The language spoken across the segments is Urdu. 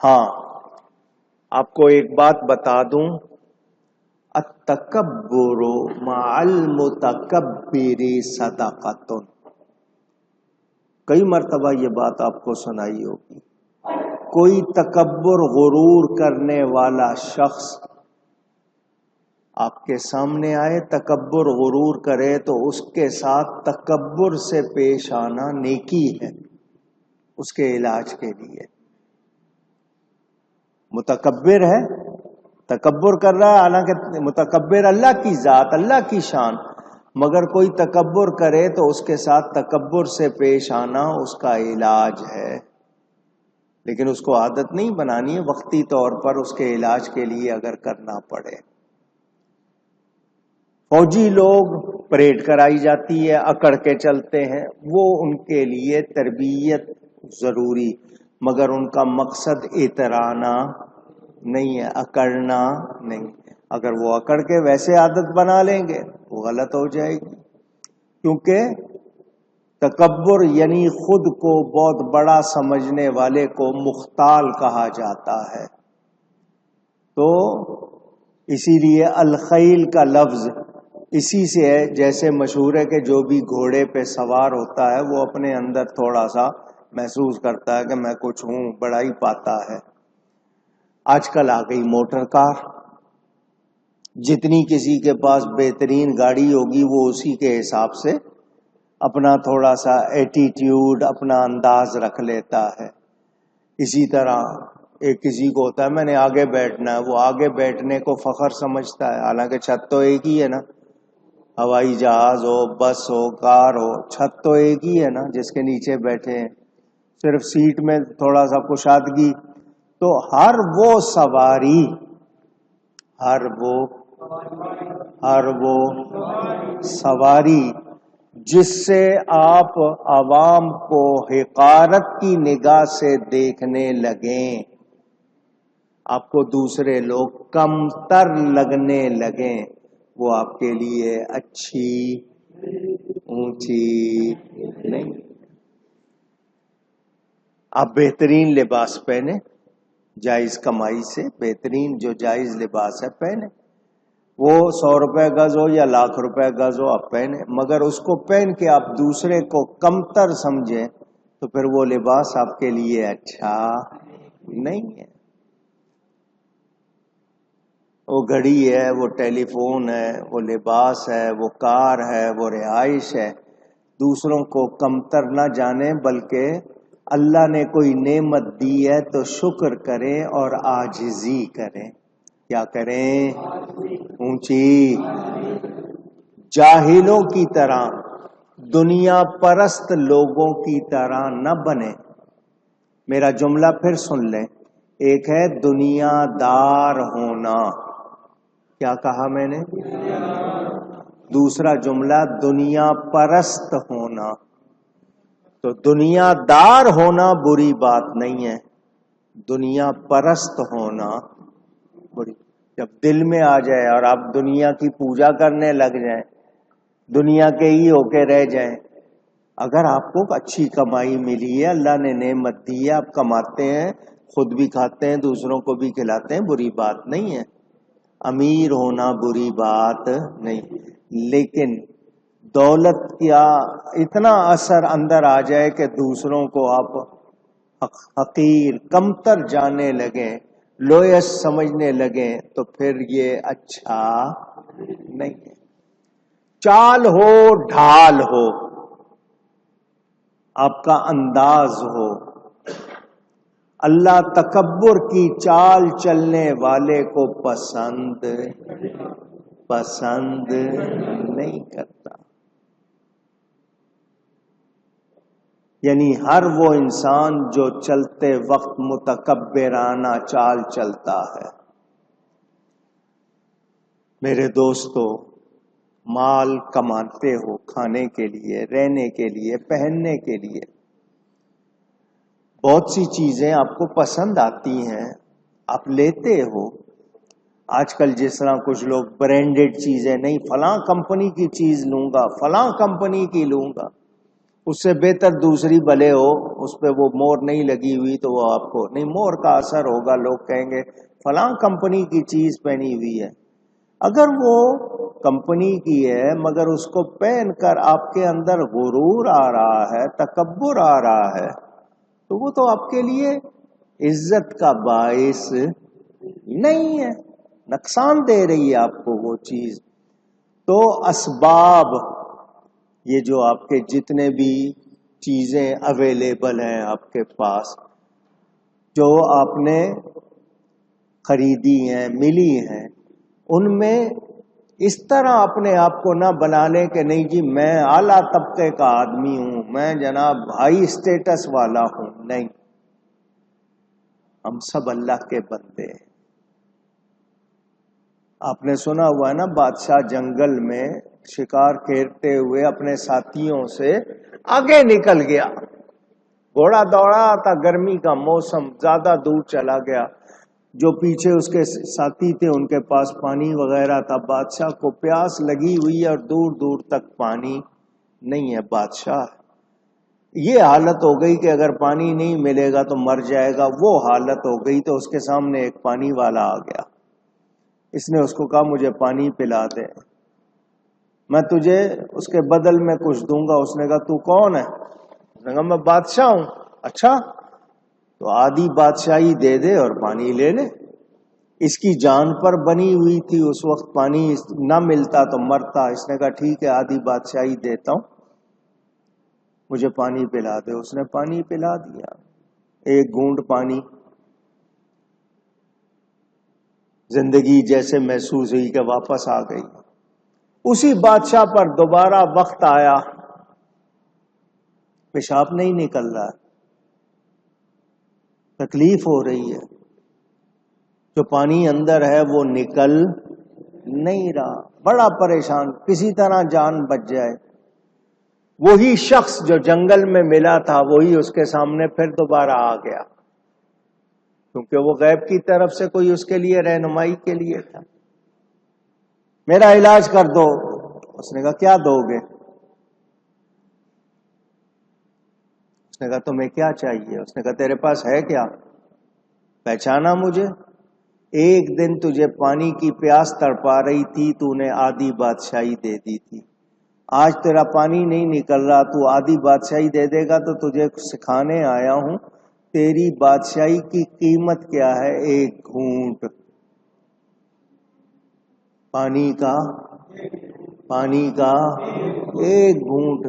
ہاں، آپ کو ایک بات بتا دوں، التکبر مع المتکبر صدقۃ. کئی مرتبہ یہ بات آپ کو سنائی ہوگی. کوئی تکبر غرور کرنے والا شخص آپ کے سامنے آئے، تکبر غرور کرے، تو اس کے ساتھ تکبر سے پیش آنا نیکی ہے اس کے علاج کے لیے. متکبر ہے، تکبر کر رہا ہے، حالانکہ متکبر اللہ کی ذات، اللہ کی شان، مگر کوئی تکبر کرے تو اس کے ساتھ تکبر سے پیش آنا اس کا علاج ہے. لیکن اس کو عادت نہیں بنانی ہے، وقتی طور پر اس کے علاج کے لیے اگر کرنا پڑے. فوجی لوگ پریڈ کرائی جاتی ہے، اکڑ کے چلتے ہیں، وہ ان کے لیے تربیت ضروری، مگر ان کا مقصد اترانا نہیں ہے، اکڑنا نہیں. اگر وہ اکڑ کے ویسے عادت بنا لیں گے وہ غلط ہو جائے گی، کیونکہ تکبر یعنی خود کو بہت بڑا سمجھنے والے کو مختال کہا جاتا ہے. تو اسی لیے الخیل کا لفظ اسی سے ہے، جیسے مشہور ہے کہ جو بھی گھوڑے پہ سوار ہوتا ہے وہ اپنے اندر تھوڑا سا محسوس کرتا ہے کہ میں کچھ ہوں، بڑائی پاتا ہے. آج کل آ گئی موٹر کار، جتنی کسی کے پاس بہترین گاڑی ہوگی وہ اسی کے حساب سے اپنا تھوڑا سا ایٹیٹیوڈ، اپنا انداز رکھ لیتا ہے. اسی طرح ایک کسی کو ہوتا ہے میں نے آگے بیٹھنا ہے، وہ آگے بیٹھنے کو فخر سمجھتا ہے، حالانکہ چھت تو ایک ہی ہے نا. ہوائی جہاز ہو، بس ہو، کار ہو، چھت تو ایک ہی ہے نا جس کے نیچے بیٹھے ہیں، صرف سیٹ میں تھوڑا سا کشادگی. تو ہر وہ سواری، ہر وہ سواری جس سے آپ عوام کو حقارت کی نگاہ سے دیکھنے لگیں، آپ کو دوسرے لوگ کمتر لگنے لگیں، وہ آپ کے لیے اچھی اونچی نہیں. آپ بہترین لباس پہنے، جائز کمائی سے بہترین جو جائز لباس ہے پہنے، وہ 100 روپے گز ہو یا 1,00,000 روپے گز ہو آپ پہنے، مگر اس کو پہن کے آپ دوسرے کو کمتر سمجھیں تو پھر وہ لباس آپ کے لیے اچھا نہیں ہے. وہ گھڑی ہے، وہ ٹیلی فون ہے، وہ لباس ہے، وہ کار ہے، وہ رہائش ہے، دوسروں کو کمتر نہ جانیں، بلکہ اللہ نے کوئی نعمت دی ہے تو شکر کریں اور عاجزی کریں. کیا کریں؟ اونچی. جاہلوں کی طرح، دنیا پرست لوگوں کی طرح نہ بنے. میرا جملہ پھر سن لیں. ایک ہے دنیا دار ہونا، کیا کہا میں نے؟ دوسرا جملہ دنیا پرست ہونا. تو دنیا دار ہونا بری بات نہیں ہے، دنیا پرست ہونا بری. جب دل میں آ جائے اور آپ دنیا کی پوجا کرنے لگ جائیں، دنیا کے ہی ہو کے رہ جائیں، اگر آپ کو اچھی کمائی ملی ہے، اللہ نے نعمت دی ہے، آپ کماتے ہیں، خود بھی کھاتے ہیں، دوسروں کو بھی کھلاتے ہیں، بری بات نہیں ہے. امیر ہونا بری بات نہیں، لیکن دولت کیا اتنا اثر اندر آ جائے کہ دوسروں کو آپ حقیر، کمتر جاننے لگیں، لویس سمجھنے لگیں، تو پھر یہ اچھا نہیں ہے. چال ہو، ڈھال ہو، آپ کا انداز ہو، اللہ تکبر کی چال چلنے والے کو پسند نہیں کرتا. یعنی ہر وہ انسان جو چلتے وقت متکبرانہ چال چلتا ہے. میرے دوستو، مال کماتے ہو کھانے کے لیے، رہنے کے لیے، پہننے کے لیے، بہت سی چیزیں آپ کو پسند آتی ہیں، آپ لیتے ہو. آج کل جس طرح کچھ لوگ برانڈڈ چیزیں نہیں، فلاں کمپنی کی چیز لوں گا، فلاں کمپنی کی لوں گا، اس سے بہتر دوسری بھلے ہو، اس پہ وہ مور نہیں لگی ہوئی تو وہ آپ کو نہیں، مور کا اثر ہوگا، لوگ کہیں گے فلاں کمپنی کی چیز پہنی ہوئی ہے۔ اگر وہ کمپنی کی ہے مگر اس کو پہن کر آپ کے اندر غرور آ رہا ہے، تکبر آ رہا ہے، تو وہ تو آپ کے لیے عزت کا باعث نہیں ہے، نقصان دے رہی ہے آپ کو وہ چیز۔ تو اسباب، یہ جو آپ کے جتنے بھی چیزیں اویلیبل ہیں آپ کے پاس، جو آپ نے خریدی ہیں، ملی ہیں، ان میں اس طرح اپنے آپ کو نہ بنا لیں کہ نہیں جی میں اعلیٰ طبقے کا آدمی ہوں، میں جناب ہائی اسٹیٹس والا ہوں، نہیں، ہم سب اللہ کے بندے ہیں۔ آپ نے سنا ہوا ہے نا، بادشاہ جنگل میں شکار کھیلتے ہوئے اپنے ساتھیوں سے آگے نکل گیا، گھوڑا دوڑا تھا، گرمی کا موسم، زیادہ دور چلا گیا، جو پیچھے اس کے ساتھی تھے ان کے پاس پانی وغیرہ تھا، بادشاہ کو پیاس لگی ہوئی ہے اور دور دور تک پانی نہیں ہے، بادشاہ یہ حالت ہو گئی کہ اگر پانی نہیں ملے گا تو مر جائے گا، وہ حالت ہو گئی، تو اس کے سامنے ایک پانی والا آ گیا، اس نے اس کو کہا مجھے پانی پلا دے، میں تجھے اس کے بدل میں کچھ دوں گا۔ اس نے کہا تو کون ہے؟ اس نے کہا میں بادشاہ ہوں۔ اچھا تو آدھی بادشاہی دے دے اور پانی لے لے۔ اس کی جان پر بنی ہوئی تھی، اس وقت پانی نہ ملتا تو مرتا۔ اس نے کہا ٹھیک ہے آدھی بادشاہی دیتا ہوں، مجھے پانی پلا دے۔ اس نے پانی پلا دیا، ایک گھونٹ پانی، زندگی جیسے محسوس ہوئی کہ واپس آ گئی۔ اسی بادشاہ پر دوبارہ وقت آیا، پیشاب نہیں نکل رہا، تکلیف ہو رہی ہے، جو پانی اندر ہے وہ نکل نہیں رہا، بڑا پریشان، کسی طرح جان بچ جائے۔ وہی شخص جو جنگل میں ملا تھا وہی اس کے سامنے پھر دوبارہ آ گیا، کیونکہ وہ غیب کی طرف سے کوئی اس کے لیے رہنمائی کے لیے تھا۔ میرا علاج کر دو۔ اس نے کہا کیا دو گے؟ اس نے کہا تمہیں کیا چاہیے؟ اس نے کہا تیرے پاس ہے کیا؟ پہچانا مجھے؟ ایک دن تجھے پانی کی پیاس تڑپا رہی تھی، تو نے آدھی بادشاہی دے دی تھی، آج تیرا پانی نہیں نکل رہا، تو آدھی بادشاہی دے دے گا، تو تجھے سکھانے آیا ہوں تیری بادشاہی کی قیمت کیا ہے، ایک گھونٹ پانی کا، پانی کا ایک گھونٹ،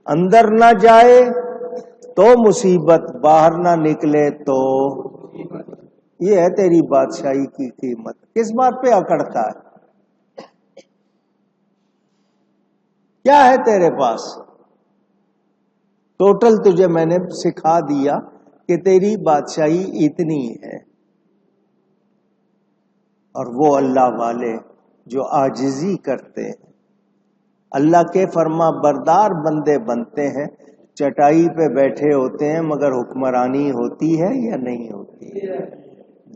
اندر نہ جائے تو مصیبت، باہر نہ نکلے تو، یہ ہے تیری بادشاہی کی قیمت۔ کس بات پہ اکڑتا ہے؟ کیا ہے تیرے پاس؟ ٹوٹل تجھے میں نے سکھا دیا کہ تیری بادشاہی اتنی ہے۔ اور وہ اللہ والے جو عاجزی کرتے ہیں، اللہ کے فرما بردار بندے بنتے ہیں، چٹائی پہ بیٹھے ہوتے ہیں مگر حکمرانی ہوتی ہے یا نہیں ہوتی ہے؟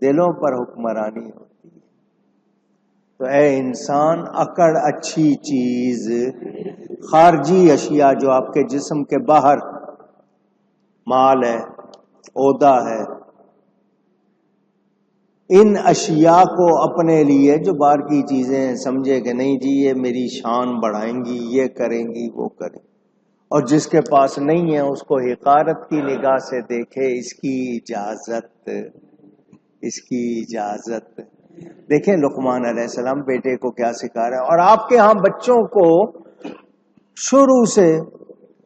دلوں پر حکمرانی ہوتی ہے۔ تو اے انسان، اکڑ اچھی چیز، خارجی اشیاء جو آپ کے جسم کے باہر، مال ہے، عہدہ ہے، ان اشیاء کو اپنے لیے جو باہر کی چیزیں ہیں سمجھے کہ نہیں جی یہ میری شان بڑھائیں گی، یہ کریں گی، وہ کریں، اور جس کے پاس نہیں ہے اس کو حقارت کی نگاہ سے دیکھے، اس کی اجازت، اس کی اجازت۔ دیکھیں لقمان علیہ السلام بیٹے کو کیا سکھا رہے ہیں، اور آپ کے ہاں بچوں کو شروع سے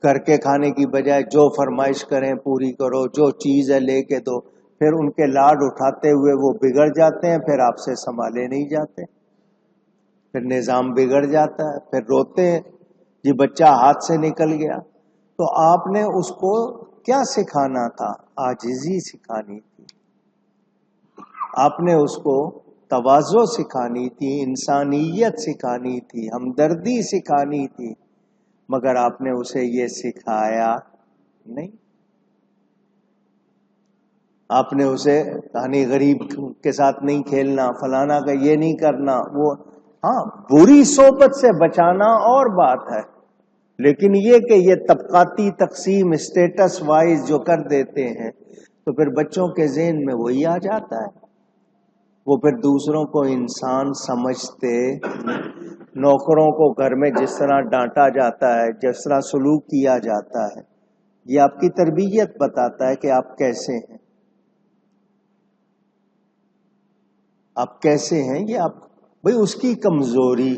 کر کے کھانے کی بجائے جو فرمائش کریں پوری کرو، جو چیز ہے لے کے دو، پھر ان کے لاڈ اٹھاتے ہوئے وہ بگڑ جاتے ہیں، پھر آپ سے سنبھالے نہیں جاتے، پھر نظام بگڑ جاتا ہے، پھر روتے ہیں جی بچہ ہاتھ سے نکل گیا۔ تو آپ نے اس کو کیا سکھانا تھا؟ عاجزی سکھانی تھی، آپ نے اس کو تواضع سکھانی تھی، انسانیت سکھانی تھی، ہمدردی سکھانی تھی، مگر آپ نے اسے یہ سکھایا نہیں۔ آپ نے اسے کہانی غریب کے ساتھ نہیں کھیلنا، فلانا کا یہ نہیں کرنا، وہ ہاں بری صحبت سے بچانا اور بات ہے، لیکن یہ کہ یہ طبقاتی تقسیم اسٹیٹس وائز جو کر دیتے ہیں تو پھر بچوں کے ذہن میں وہی آ جاتا ہے، وہ پھر دوسروں کو انسان سمجھتے، نوکروں کو گھر میں جس طرح ڈانٹا جاتا ہے، جس طرح سلوک کیا جاتا ہے، یہ آپ کی تربیت بتاتا ہے کہ آپ کیسے ہیں، آپ کیسے ہیں، یہ آپ بھئی اس کی کمزوری،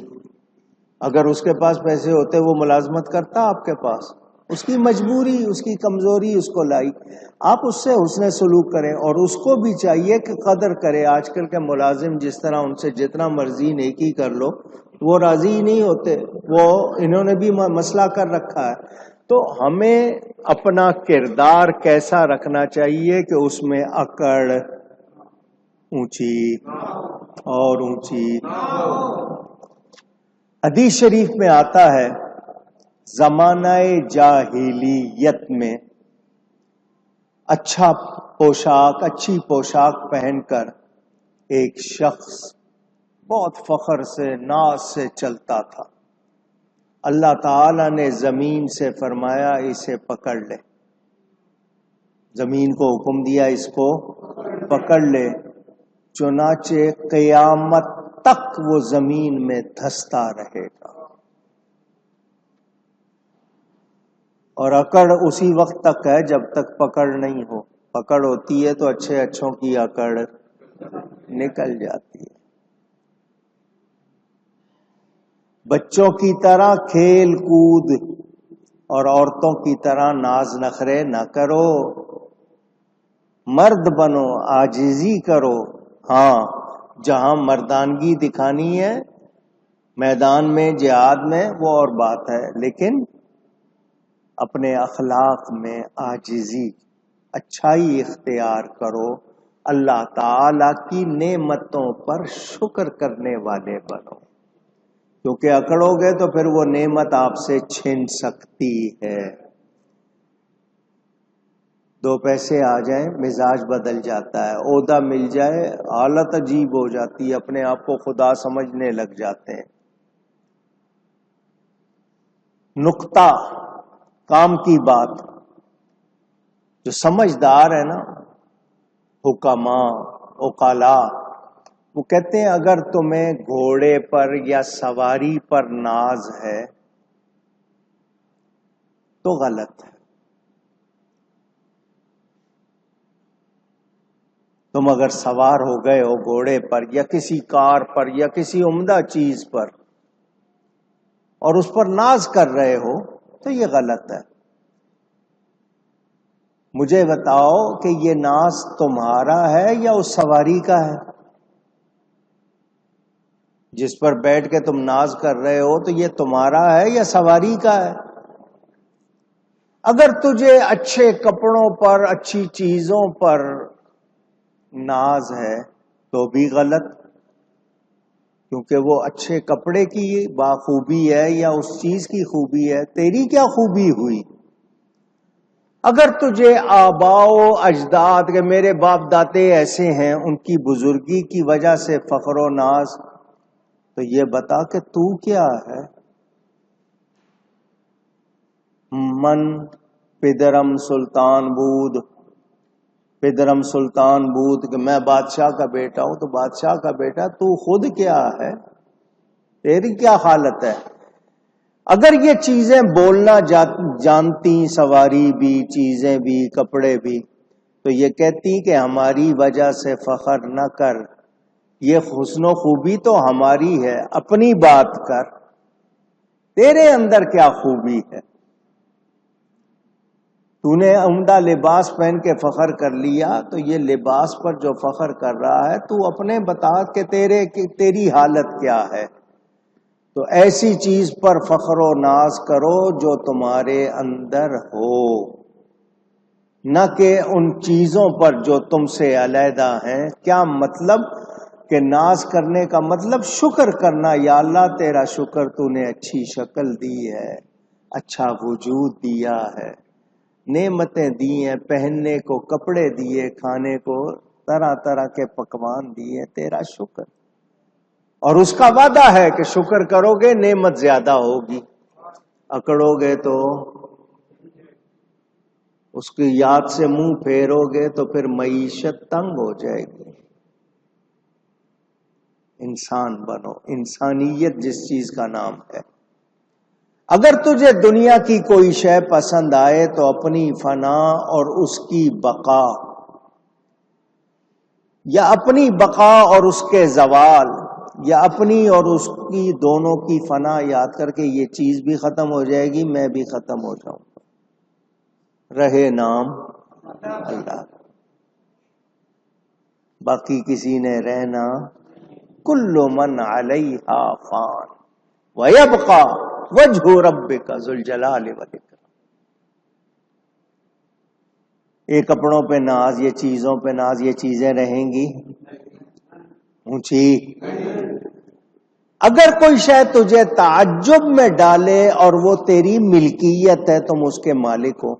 اگر اس کے پاس پیسے ہوتے وہ ملازمت کرتا آپ کے پاس، اس کی مجبوری، اس کی کمزوری اس کو لائی، آپ اس سے حسن سلوک کریں، اور اس کو بھی چاہیے کہ قدر کرے۔ آج کل کے ملازم جس طرح ان سے جتنا مرضی نیکی کر لو وہ راضی ہی نہیں ہوتے، وہ انہوں نے بھی مسئلہ کر رکھا ہے۔ تو ہمیں اپنا کردار کیسا رکھنا چاہیے کہ اس میں اکڑ اونچی اور اونچی۔ حدیث شریف میں آتا ہے زمانہ جاہلیت میں اچھا پوشاک، اچھی پوشاک پہن کر ایک شخص بہت فخر سے، ناز سے چلتا تھا، اللہ تعالی نے زمین سے فرمایا اسے پکڑ لے، زمین کو حکم دیا اس کو پکڑ لے، چنانچہ قیامت تک وہ زمین میں دھستا رہے گا، اور اکڑ اسی وقت تک ہے جب تک پکڑ نہیں ہو، پکڑ ہوتی ہے تو اچھے اچھوں کی اکڑ نکل جاتی ہے۔ بچوں کی طرح کھیل کود اور عورتوں کی طرح ناز نخرے نہ کرو، مرد بنو، عاجزی کرو۔ ہاں جہاں مردانگی دکھانی ہے میدان میں، جہاد میں، وہ اور بات ہے، لیکن اپنے اخلاق میں عاجزی، اچھائی اختیار کرو، اللہ تعالی کی نعمتوں پر شکر کرنے والے بنو، کیونکہ اکڑو گے تو پھر وہ نعمت آپ سے چھن سکتی ہے۔ دو پیسے آ جائیں مزاج بدل جاتا ہے، عہدہ مل جائے حالت عجیب ہو جاتی ہے، اپنے آپ کو خدا سمجھنے لگ جاتے ہیں۔ نقطہ کام کی بات، جو سمجھدار ہے نا، حکماء عقلاء، وہ کہتے ہیں اگر تمہیں گھوڑے پر یا سواری پر ناز ہے تو غلط ہے۔ تم اگر سوار ہو گئے ہو گھوڑے پر یا کسی کار پر یا کسی عمدہ چیز پر اور اس پر ناز کر رہے ہو تو یہ غلط ہے۔ مجھے بتاؤ کہ یہ ناز تمہارا ہے یا اس سواری کا ہے؟ جس پر بیٹھ کے تم ناز کر رہے ہو تو یہ تمہارا ہے یا سواری کا ہے؟ اگر تجھے اچھے کپڑوں پر، اچھی چیزوں پر ناز ہے تو بھی غلط، کیونکہ وہ اچھے کپڑے کی باخوبی ہے یا اس چیز کی خوبی ہے، تیری کیا خوبی ہوئی؟ اگر تجھے آباء و اجداد کے میرے باپ دادے ایسے ہیں، ان کی بزرگی کی وجہ سے فخر و ناز، تو یہ بتا کہ تو کیا ہے؟ من پدرم سلطان بود، پدرم سلطان بود، کہ میں بادشاہ کا بیٹا ہوں، تو بادشاہ کا بیٹا تو خود کیا ہے؟ تیری کیا حالت ہے؟ اگر یہ چیزیں بولنا جانتی، سواری بھی، چیزیں بھی، کپڑے بھی، تو یہ کہتی کہ ہماری وجہ سے فخر نہ کر، یہ حسن و خوبی تو ہماری ہے، اپنی بات کر، تیرے اندر کیا خوبی ہے؟ تو نے عمدہ لباس پہن کے فخر کر لیا، تو یہ لباس پر جو فخر کر رہا ہے تو اپنے بتا کہ تیری حالت کیا ہے۔ تو ایسی چیز پر فخر و ناز کرو جو تمہارے اندر ہو، نہ کہ ان چیزوں پر جو تم سے علیحدہ ہیں۔ کیا مطلب؟ کہ ناز کرنے کا مطلب شکر کرنا، یا اللہ تیرا شکر، تو نے اچھی شکل دی ہے، اچھا وجود دیا ہے، نعمتیں دی ہیں، پہننے کو کپڑے دیے، کھانے کو طرح طرح کے پکوان دیے، تیرا شکر، اور اس کا وعدہ ہے کہ شکر کرو گے نعمت زیادہ ہوگی۔ اکڑو گے تو اس کی یاد سے منہ پھیرو گے تو پھر معیشت تنگ ہو جائے گی. انسان بنو، انسانیت جس چیز کا نام ہے. اگر تجھے دنیا کی کوئی شے پسند آئے تو اپنی فنا اور اس کی بقا، یا اپنی بقا اور اس کے زوال، یا اپنی اور اس کی دونوں کی فنا یاد کر کے یہ چیز بھی ختم ہو جائے گی، میں بھی ختم ہو جاؤں گا، رہے نام اللہ، باقی کسی نے رہنا. کل من علیہا فان ویبقى وجہ ربک ذو الجلال والاکرام. یہ کپڑوں پہ ناز، یہ چیزوں پہ ناز، یہ چیزیں رہیں گی اونچی. اگر کوئی شے تجھے تعجب میں ڈالے اور وہ تیری ملکیت ہے، تم اس کے مالک ہو،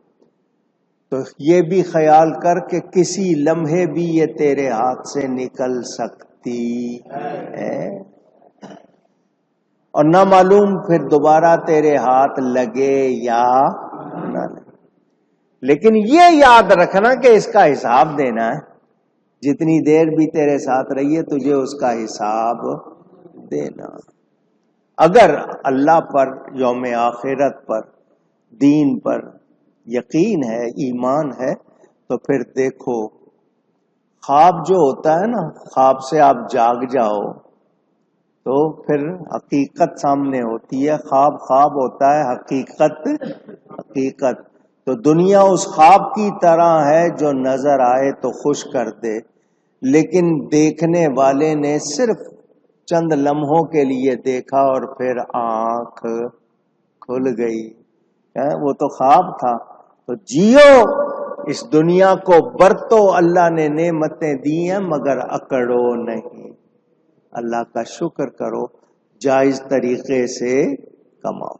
تو یہ بھی خیال کر کہ کسی لمحے بھی یہ تیرے ہاتھ سے نکل سکتی ہے، اور نہ معلوم پھر دوبارہ تیرے ہاتھ لگے یا نہ لگے. لیکن یہ یاد رکھنا کہ اس کا حساب دینا ہے. جتنی دیر بھی تیرے ساتھ رہی ہے تجھے اس کا حساب دینا. اگر اللہ پر، یوم آخرت پر، دین پر یقین ہے، ایمان ہے، تو پھر دیکھو خواب جو ہوتا ہے نا، خواب سے آپ جاگ جاؤ تو پھر حقیقت سامنے ہوتی ہے. خواب خواب ہوتا ہے، حقیقت حقیقت. تو دنیا اس خواب کی طرح ہے جو نظر آئے تو خوش کر دے، لیکن دیکھنے والے نے صرف چند لمحوں کے لیے دیکھا اور پھر آنکھ کھل گئی. وہ تو خواب تھا. تو جیو اس دنیا کو، برتو، اللہ نے نعمتیں دی ہیں مگر اکڑو نہیں. اللہ کا شکر کرو، جائز طریقے سے کماؤ.